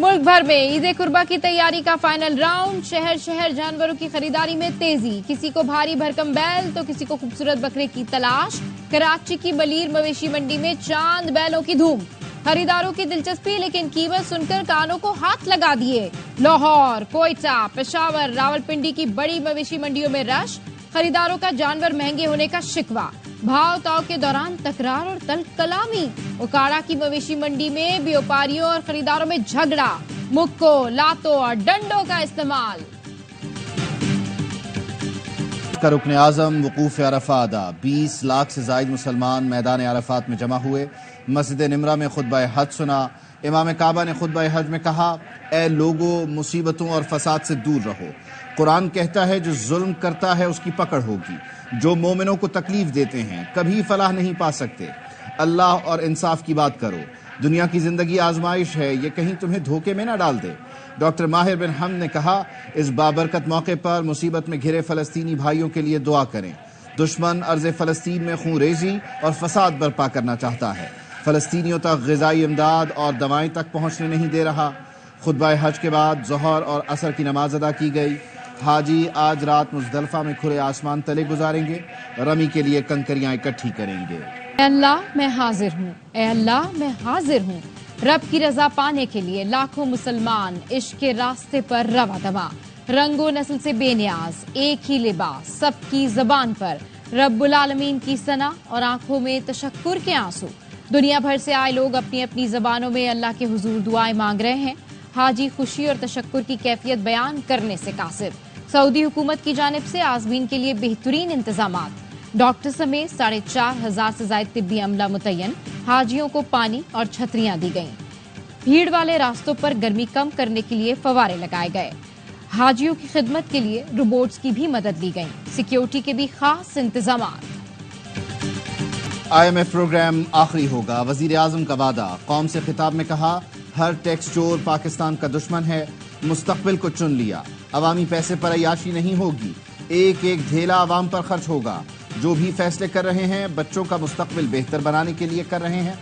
मुल्क भर में ईद कुर्बा की तैयारी का फाइनल राउंड। शहर शहर जानवरों की खरीदारी में तेजी। किसी को भारी भरकम बैल तो किसी को खूबसूरत बकरे की तलाश। कराची की बलीर मवेशी मंडी में चांद बैलों की धूम। खरीदारों की दिलचस्पी, लेकिन कीमत सुनकर कानों को हाथ लगा दिए। लाहौर, कोयटा, पेशावर, रावलपिंडी की बड़ी मवेशी मंडियों में रश। खरीदारों का जानवर महंगे होने का शिकवा। भाव ताव के दौरान तकरार और तल्ख कलामी। उकाड़ा की मवेशी मंडी में व्यापारियों और खरीदारों में झगड़ा। मुक्को, लातों और डंडों का इस्तेमाल। रुकन आजम वकूफ अरफा अदा। 20 लाख से जायद मुसलमान मैदान अरफात में जमा हुए। मस्जिद निमरा में खुतबा हज सुना। इमाम काबा ने खुतबा हज में कहा, ए लोगो, मुसीबतों और फसाद से दूर रहो। कुरान कहता है जो जुल्म करता है उसकी पकड़ होगी। जो मोमिनों को तकलीफ देते हैं कभी फलाह नहीं पा सकते। अल्लाह और इंसाफ की बात करो। दुनिया की जिंदगी आजमाइश है, ये कहीं तुम्हें धोखे में ना डाल दे। डॉक्टर माहिर बिन हमद ने कहा, इस बाबरकत मौके पर मुसीबत में घिरे फलस्तीनी भाइयों के लिए दुआ करें। दुश्मन अर्ज़ फलस्तीन में खून रेजी और फसाद बर्पा करना चाहता है। फलस्तीनियों तक ग़िज़ाई इमदाद और दवाएं तक पहुंचने नहीं दे रहा। खुतबा हज के बाद ज़ोहर और असर की नमाज अदा की गई। हाजी आज रात मुज़दलिफ़ा में खुले आसमान तले गुजारेंगे। रमी के लिए कंकरियां इकट्ठी करेंगे। ए अल्लाह मैं हाजिर हूँ, ए अल्लाह मैं हाजिर हूँ। रब की रजा पाने के लिए लाखों मुसलमान इश्क के रास्ते पर रवा दवा। रंगो नस्ल से बेनियाज, एक ही लिबास, सबकी जबान पर रब्बुल आलमीन की सना और आंखों में तशक्कुर के आंसू। दुनिया भर से आए लोग अपनी अपनी जबानों में अल्लाह के हुजूर दुआएं मांग रहे हैं। हाजी खुशी और तशक्कुर की कैफियत बयान करने से कासिर। सऊदी हुकूमत की जानिब से आज़मीन के लिए बेहतरीन इंतजामात। डॉक्टर समेत 4,500 से ज्यादा तिब्बी अमला मुतय्यन। हाजियों को पानी और छतरियां दी गईं। भीड़ वाले रास्तों पर गर्मी कम करने के लिए फवारे लगाए गए। हाजियों की खिदमत के लिए रोबोट्स की भी मदद ली गई। सिक्योरिटी के भी खास इंतजामात। IMF प्रोग्राम आखिरी होगा। वजीर आजम का वादा। कौम से खिताब में कहा, हर टैक्स चोर पाकिस्तान का दुश्मन है। मुस्तकबिल को चुन लिया। अवामी पैसे पर अयाशी नहीं होगी। एक एक ढेला अवाम पर खर्च होगा। जो भी फैसले कर रहे हैं बच्चों का मुस्तकबिल बेहतर बनाने के लिए कर रहे हैं।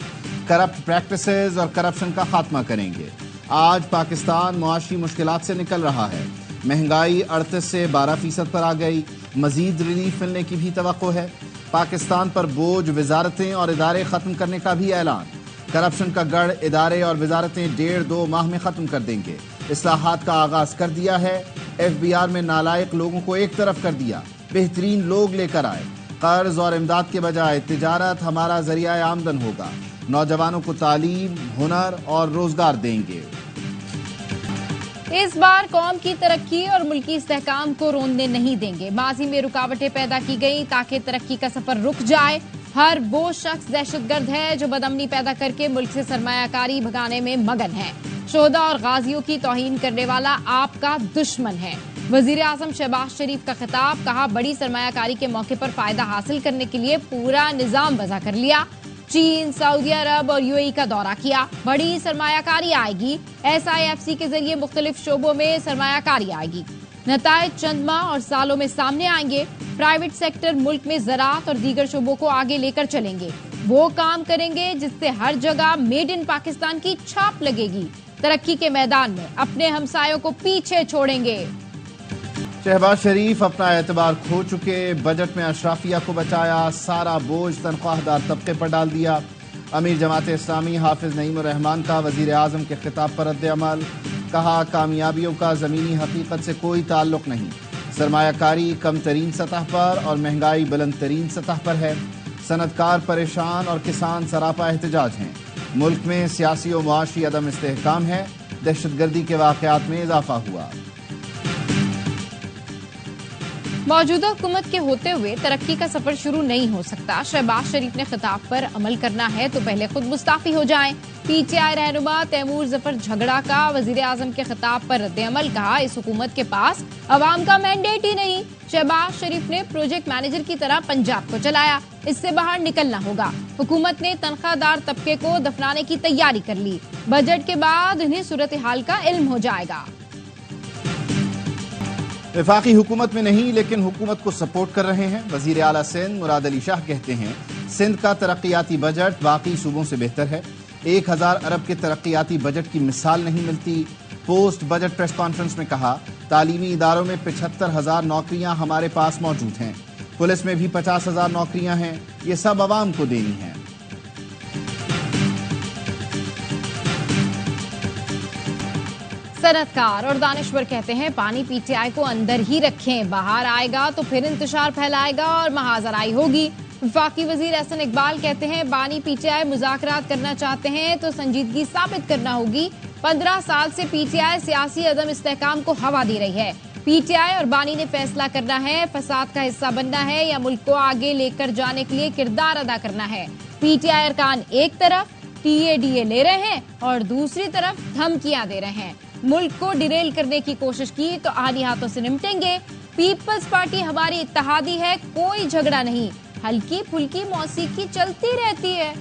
करप्ट प्रैक्टिसेस और करप्शन का खात्मा करेंगे। आज पाकिस्तान मुआशी मुश्किलात से निकल रहा है। महंगाई 38 से 12% पर आ गई। मजीद रिलीफ मिलने की भी तवक्को है। पाकिस्तान पर बोझ वजारतें और इदारे खत्म करने का भी ऐलान। करप्शन का गढ़ इदारे और वजारतें 1.5-2 माह में खत्म कर देंगे। इस्लाहात का आगाज कर दिया है। FBR में नालायक लोगों को एक तरफ कर दिया, बेहतरीन लोग लेकर आए। कर्ज और इमदाद के बजाय तिजारत हमारा जरिया आमदन होगा। नौजवानों को तालीम, हुनर और रोजगार देंगे। इस बार कौम की तरक्की और मुल्की इस्तेहकाम को रोंदने नहीं देंगे। माजी में रुकावटें पैदा की गई ताकि तरक्की का सफर रुक जाए। हर वो शख्स दहशतगर्द है जो बदअमनी पैदा करके मुल्क से सरमायाकारी भगाने में मगन है। शोहदा और गाजियों की तौहीन करने वाला आपका दुश्मन है। वजीर आजम शहबाज शरीफ का खिताब। कहा, बड़ी सरमायाकारी के मौके पर फायदा हासिल करने के लिए पूरा निजाम वज़ा कर लिया। चीन, सऊदी अरब और UAE का दौरा किया। बड़ी सरमायाकारी आएगी। SIFC के जरिए मुख्तलिफ शोबों में सरमायाकारी आएगी। नतायज चंद माह और सालों में सामने आएंगे। प्राइवेट सेक्टर मुल्क में ज़राअत और दीगर शोबों को आगे लेकर चलेंगे। वो काम करेंगे जिससे हर जगह मेड इन पाकिस्तान की छाप लगेगी। तरक्की के मैदान में अपने हमसायों को पीछे छोड़ेंगे। शहबाज शरीफ अपना एतबार खो चुके। बजट में अशराफिया को बचाया। सारा बोझ तनख्वाहदार तबके पर डाल दिया। अमीर जमात इस्लामी हाफिज नईमुर रहमान का वजीर आजम के खिताब पर रद्द-ए-अमल। कहा, कामयाबियों का ज़मीनी हकीकत से कोई ताल्लुक नहीं। सरमायाकारी कम तरीन सतह पर और महंगाई बुलंद तरीन सतह पर है। सनतकार परेशान और किसान सरापा एहतजाज हैं। मुल्क में सियासी और मुआशी अदम इस्तेहकाम है। दहशतगर्दी के वाक़यात में इजाफा हुआ। मौजूदा हुकूमत के होते हुए तरक्की का सफर शुरू नहीं हो सकता। शहबाज शरीफ ने खिताब पर अमल करना है तो पहले खुद मुस्ताफी हो जाएं। PTI रहनुमा तैमूर जफर झगड़ा का वजीर आजम के खिताब पर रद्द-ए-अमल। कहा, इस हुकूमत के पास अवाम का मैंडेट ही नहीं। शहबाज शरीफ ने प्रोजेक्ट मैनेजर की तरह पंजाब को चलाया। इससे बाहर निकलना होगा। हुकूमत ने तनख्वाहदार तबके को दफनाने की तैयारी कर ली। बजट के बाद इन्हें सूरत हाल का इल्म हो जाएगा। वफाकी हुकूमत में नहीं लेकिन हुकूमत को सपोर्ट कर रहे हैं। वजीर आला सिंध मुराद अली शाह कहते हैं सिंध का तरक्याती बजट बाकी सूबों से बेहतर है। 1000 अरब के तरक्याती बजट की मिसाल नहीं मिलती। पोस्ट बजट प्रेस कॉन्फ्रेंस में कहा तालीमी इदारों में 75,000 नौकरियां हमारे पास मौजूद हैं। पुलिस में भी 50,000 नौकरियां हैं। ये सब अवाम को देनी है। सनतकार और दानिश्वर कहते हैं पानी पीटीआई को अंदर ही रखें, बाहर आएगा तो फिर इंतशार फैलाएगा और महाजराई होगी। वफाकी वजीर एहसन इकबाल कहते हैं बानी पीटीआई मुज़ाकरात करना चाहते हैं तो संजीदगी साबित करना होगी। 15 साल से पीटीआई सियासी अदम इस्तेहकाम को हवा दे रही है। पीटीआई और बानी ने फैसला करना है फसाद का हिस्सा बनना है या मुल्क को आगे लेकर जाने के लिए किरदार अदा करना है। पीटीआई अरकान एक तरफ टीएडीए ले रहे हैं और दूसरी तरफ धमकियां दे रहे हैं। मुल्क को डिरेल करने की कोशिश की तो आधी हाथों से निपटेंगे। पीपल्स पार्टी हमारी इत्तेहादी है, कोई झगड़ा नहीं, हल्की फुल्की मौसीकी चलती रहती है।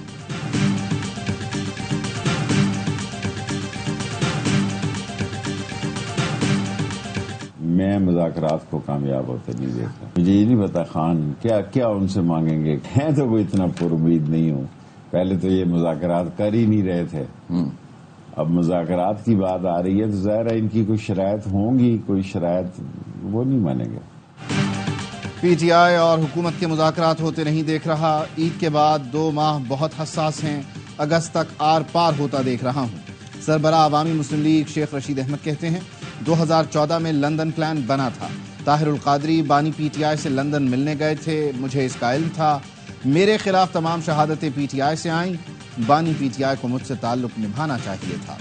मैं मुज़ाकरात को कामयाब होते नहीं देखता। मुझे ये नहीं पता खान क्या क्या उनसे मांगेंगे। मैं तो कोई इतना पुरुमीद नहीं हूँ। पहले तो ये मुज़ाकरात कर ही नहीं रहे थे, अब मुज़ाकरात की बात आ रही है तो ज़ाहिर है इनकी कोई शरायत होंगी, कोई शरायत वो नहीं मानेंगे। पीटीआई और हुकूमत के मुज़ाकरात होते नहीं देख रहा। ईद के बाद 2 माह बहुत हसास हैं, अगस्त तक आर पार होता देख रहा हूँ। सरबराह अवामी मुस्लिम लीग शेख रशीद अहमद कहते हैं 2014 में लंदन प्लान बना था। ताहिरुल कादरी बानी पीटीआई से लंदन मिलने गए थे, मुझे इसका इल्म था। मेरे खिलाफ तमाम शहादतें पीटीआई से आईं। बानी पीटीआई को मुझसे ताल्लुक निभाना चाहिए था।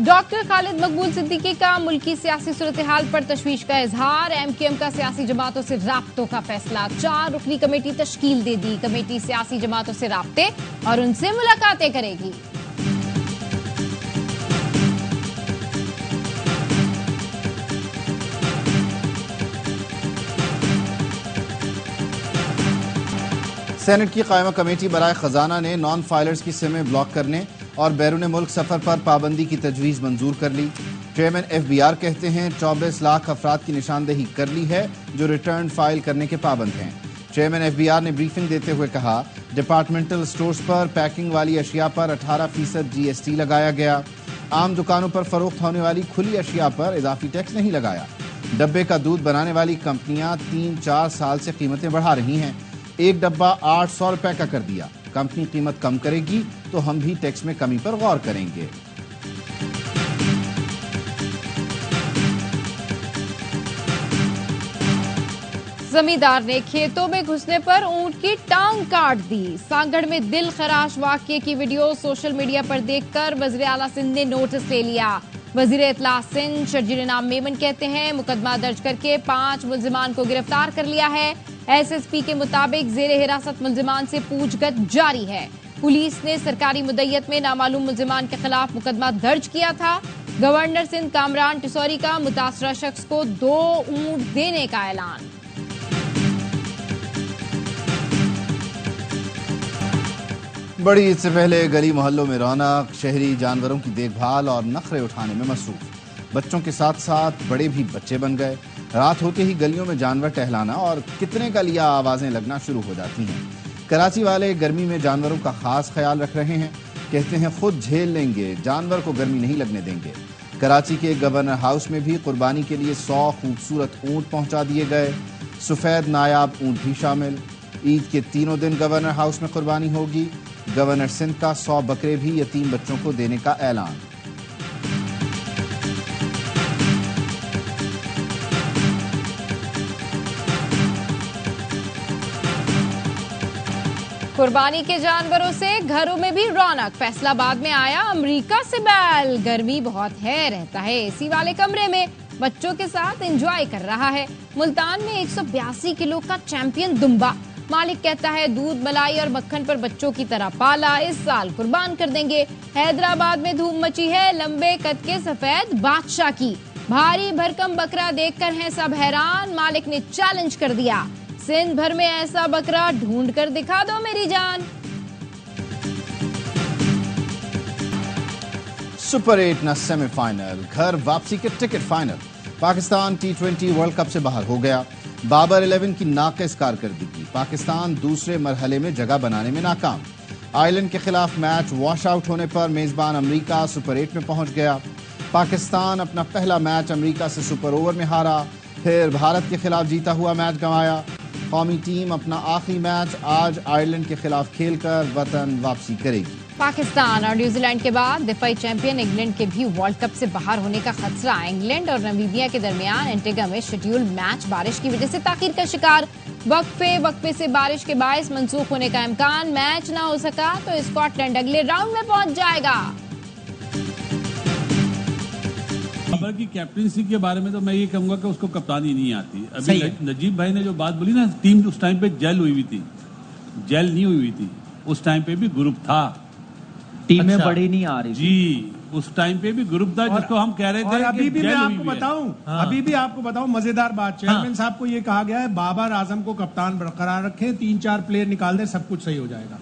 डॉक्टर खालिद मकबूल सिद्दीकी का मुल्की सियासी सूरत हाल पर तशवीश का इजहार। एमकेएम का सियासी जमातों से राब्तों का फैसला। 4 रुकनी कमेटी तश्कील दे दी। कमेटी सियासी जमातों से राब्ते और उनसे मुलाकातें करेगी। सेनेट की कायमा कमेटी बराए खजाना ने नॉन फाइलर्स की सिमें ब्लॉक करने और बैरून मुल्क सफर पर पाबंदी की तजवीज़ मंजूर कर ली। चेयरमैन एफबीआर कहते हैं 24 लाख अफराद की निशानदेही कर ली है जो रिटर्न फाइल करने के पाबंद हैं। चेयरमैन एफबीआर ने ब्रीफिंग देते हुए कहा डिपार्टमेंटल स्टोर्स पर पैकिंग वाली अशिया पर 18% जीएसटी लगाया गया। आम दुकानों पर फरोख्त होने वाली खुली अशिया पर इजाफी टैक्स नहीं लगाया। डब्बे का दूध बनाने वाली कंपनियां 3-4 साल से कीमतें बढ़ा रही हैं। एक डब्बा 800 रुपए का कर दिया। कंपनी कीमत कम करेगी तो हम भी टैक्स में कमी पर गौर करेंगे। जमींदार ने खेतों में घुसने पर ऊंट की टांग काट दी। सांगड़ में दिल खराश वाकये की वीडियो सोशल मीडिया पर देखकर वज़ीर आला सिंध ने नोटिस ले लिया। वज़ीर इत्तला सिंध शर्जील नाम मेमन कहते हैं मुकदमा दर्ज करके 5 मुल्जिमान को गिरफ्तार कर लिया है। एसएसपी के मुताबिक जेर हिरासत मुल्जिमान से पूछगछ जारी है। पुलिस ने सरकारी मुद्दयत में नामालूम मुल्जिमान के खिलाफ मुकदमा दर्ज किया था। गवर्नर सिंध कामरान टिसौरी का मुतासरा शख्स को 2 ऊंट देने का ऐलान। बड़ी ईद से पहले गली मोहल्लों में रौनक, शहरी जानवरों की देखभाल और नखरे उठाने में मसरूफ। बच्चों के साथ साथ बड़े भी बच्चे बन गए। रात होते ही गलियों में जानवर टहलाना और कितने का लिया आवाजें लगना शुरू हो जाती हैं। कराची वाले गर्मी में जानवरों का खास ख्याल रख रहे हैं। कहते हैं खुद झेल लेंगे, जानवर को गर्मी नहीं लगने देंगे। कराची के गवर्नर हाउस में भी कुर्बानी के लिए 100 खूबसूरत ऊंट पहुंचा दिए गए। सफेद नायाब ऊंट भी शामिल। ईद के तीनों दिन गवर्नर हाउस में कुर्बानी होगी। गवर्नर सिंध का 100 बकरे भी यतीम बच्चों को देने का ऐलान। कुर्बानी के जानवरों से घरों में भी रौनक। फैसलाबाद में आया अमेरिका से बैल। गर्मी बहुत है, रहता है एसी वाले कमरे में, बच्चों के साथ एंजॉय कर रहा है। मुल्तान में 182 किलो का चैंपियन दुम्बा। मालिक कहता है दूध, मलाई और मक्खन पर बच्चों की तरह पाला, इस साल कुर्बान कर देंगे। हैदराबाद में धूम मची है लंबे कद के सफेद बादशाह की। भारी भरकम बकरा देखकर हैं सब हैरान। मालिक ने चैलेंज कर दिया, सिंध भर में ऐसा बकरा ढूंढ कर दिखा दो मेरी जान। सुपर 8 न सेमीफाइनल, घर वापसी के ticket final. Pakistan T20 world cup से बाहर हो गया। बाबर 11 की नाक़िस कारकर्दगी, पाकिस्तान दूसरे मरहले में जगह बनाने में नाकाम। आयरलैंड के खिलाफ मैच वॉश आउट होने पर मेजबान अमेरिका सुपर 8 में पहुंच गया। पाकिस्तान अपना पहला मैच अमेरिका से सुपर ओवर में हारा, फिर भारत के खिलाफ जीता हुआ मैच गंवाया। कौमी टीम अपना आखिरी मैच आज आयरलैंड के खिलाफ खेलकर वतन वापसी करेगी। पाकिस्तान और न्यूजीलैंड के बाद दिफाई चैंपियन इंग्लैंड के भी वर्ल्ड कप से बाहर होने का खतरा। इंग्लैंड और नामीबिया के दरमियान एंटीगा में शेड्यूल मैच बारिश की वजह से ताखीर का शिकार। वक्फे से बारिश के बायस मंसूख होने का इम्कान। मैच ना हो सका तो स्कॉटलैंड अगले राउंड में पहुंच जाएगा। बाबर की कैप्टनसी के बारे में तो मैं ये कहूंगा कि उसको कप्तानी नहीं आती। अभी नजीब भाई ने जो बात बोली ना, टीम उस टाइम पे जेल हुई हुई थी, जेल नहीं हुई थी। उस टाइम पे भी ग्रुप था, टीमें बड़ी नहीं आ रही जी। उस टाइम पे भी ग्रुप था जिसको हम कह रहे थे। और अभी भी मैं आपको बताऊं, अभी भी आपको बताऊं मजेदार बात, चेयरमैन साहब को ये कहा गया है बाबर आजम को कप्तान बरकरार रखें, 3-4 प्लेयर निकाल दें, सब कुछ सही हो जाएगा।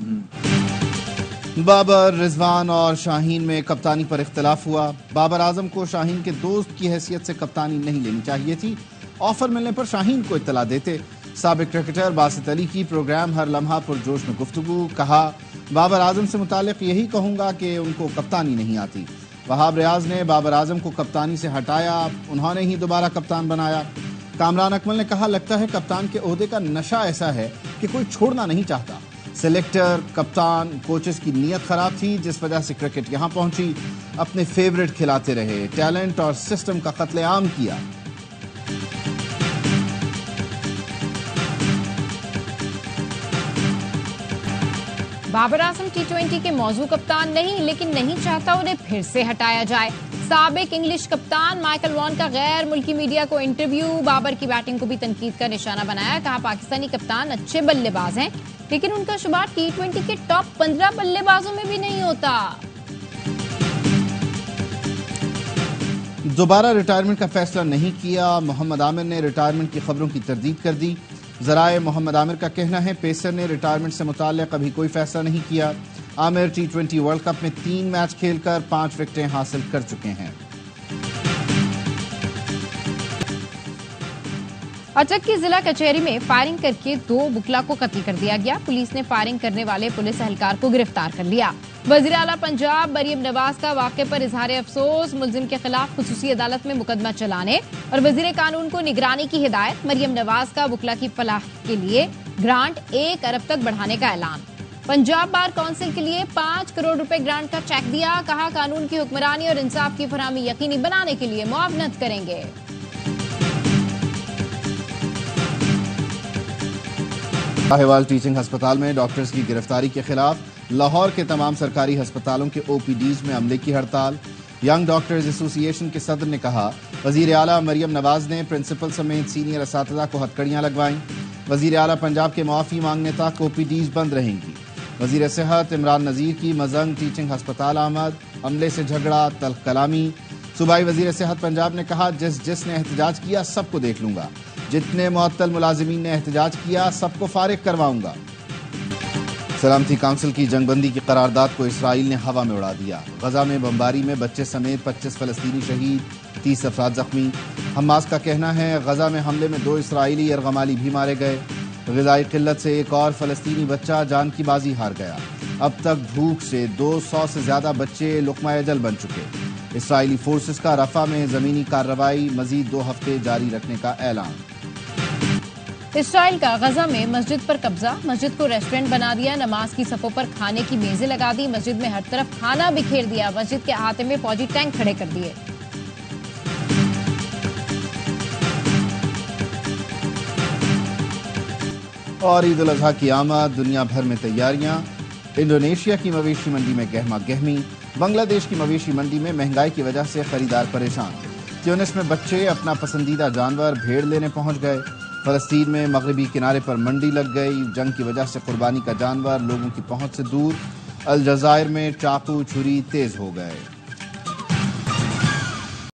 बाबर, रिजवान और शाहीन में कप्तानी पर इख्तलाफ हुआ। बाबर आजम को शाहीन के दोस्त की हैसियत से कप्तानी नहीं लेनी चाहिए थी। ऑफर मिलने पर शाहीन को इत्तला देते। साबिक क्रिकेटर बासित अली की प्रोग्राम हर लम्हा पुरजोश में गुफ्तगू, कहा बाबर आजम से मुतालिक यही कहूंगा कि उनको कप्तानी नहीं आती। वहाब रियाज ने बाबर आजम को कप्तानी से हटाया, उन्होंने ही दोबारा कप्तान बनाया। कामरान अकमल ने कहा लगता है कप्तान के ओहदे का नशा ऐसा है कि कोई छोड़ना नहीं चाहता। सेलेक्टर, कप्तान, कोचेस की नीयत खराब थी जिस वजह से क्रिकेट यहां पहुंची। अपने फेवरेट खिलाते रहे, टैलेंट और सिस्टम का कत्लेआम किया। बाबर आजम T20 के मौजू कप्तान नहीं, लेकिन नहीं चाहता उन्हें फिर से हटाया जाए। साबिक इंग्लिश कप्तान माइकल वॉन का गैर मुल्की मीडिया को इंटरव्यू, बाबर की बैटिंग को भी तनकीद का निशाना बनाया। कहा पाकिस्तानी कप्तान अच्छे बल्लेबाज हैं, लेकिन उनका शुमार T20 के टॉप 15 बल्लेबाजों में भी नहीं होता। दोबारा रिटायरमेंट का फैसला नहीं किया। मोहम्मद आमिर ने रिटायरमेंट की खबरों की तरदीद कर दी। ज़राए मोहम्मद आमिर का कहना है पेसर ने रिटायरमेंट से मुताल्लिक़ अभी कोई फैसला नहीं किया। आमिर T20 वर्ल्ड कप में 3 मैच खेलकर 5 विकेटें हासिल कर चुके हैं। अटक की जिला कचहरी में फायरिंग करके 2 बुकला को कत्ल कर दिया गया। पुलिस ने फायरिंग करने वाले पुलिस एहलकार को गिरफ्तार कर लिया। वजीर आला पंजाब मरियम नवाज का वाक़े पर इजहार अफसोस, मुलजिम के खिलाफ खुसूसी अदालत में मुकदमा चलाने और वजीर कानून को निगरानी की हिदायत। मरियम नवाज का बुकला की फलाह के लिए ग्रांट 1 अरब तक बढ़ाने का ऐलान। पंजाब बार काउंसिल के लिए 5 करोड़ रुपए ग्रांट का चेक दिया। कहा कानून की हुक्मरानी और इंसाफ की फरहमी यकीनी बनाने के लिए मुआवनत करेंगे। साहिवाल टीचिंग अस्पताल में डॉक्टर्स की गिरफ्तारी के खिलाफ लाहौर के तमाम सरकारी अस्पतालों के OPDs में अमले की हड़ताल। यंग डॉक्टर्स एसोसिएशन के सदर ने कहा वजीर आला मरियम नवाज ने प्रिंसिपल समेत सीनियर असातिज़ा को हथकड़ियां लगवाईं। वजीर आला पंजाब के मुआफ़ी मांगने तक OPDs बंद रहेंगी। वजीर सेहत इमरान नज़ीर की मजंग टीचिंग अस्पताल आमद, अमले से झगड़ा, तल्ख कलामी। सूबाई वजीर सेहत पंजाब ने कहा जिसने एहतजाज किया सबको देख लूंगा, जितने मुअत्तल मुलाजिमीन ने एहतजाज किया सबको फारिग करवाऊंगा। सलामती काउंसिल की जंगबंदी की करारदाद को इसराइल ने हवा में उड़ा दिया। गजा में बमबारी में बच्चे समेत 25 फलस्तीनी शहीद, 30 अफराद जख्मी। हमास का कहना है गजा में हमले में 2 इसराइली यरगमाली भी मारे गए। ग़िज़ाई किल्लत से एक और फलस्तीनी बच्चा जान की बाजी हार गया। अब तक भूख से 200 से ज्यादा बच्चे लुक़मा अजल बन चुके। इसराइली फोर्सेस का रफा में ज़मीनी कार्रवाई मजीद 2 हफ्ते जारी रखने का ऐलान। इसराइल का गजा में मस्जिद पर कब्जा, मस्जिद को रेस्टोरेंट बना दिया। नमाज की सफ़ों पर खाने की मेजें लगा दी। मस्जिद में हर तरफ खाना बिखेर दिया। मस्जिद के अहाते में फौजी टैंक खड़े कर दिए। और ईद उल अजहा की आमद, दुनिया भर में तैयारियां। इंडोनेशिया की मवेशी मंडी में गहमा गहमी। बांग्लादेश की मवेशी मंडी में महंगाई की वजह से खरीदार परेशान। ट्यूनिस में बच्चे अपना पसंदीदा जानवर भेड़ लेने पहुंच गए। फलस्तीन में मगरबी किनारे पर मंडी लग गई। जंग की वजह से कुर्बानी का जानवर लोगों की पहुंच से दूर। अलजायर में चाकू छुरी तेज हो गए।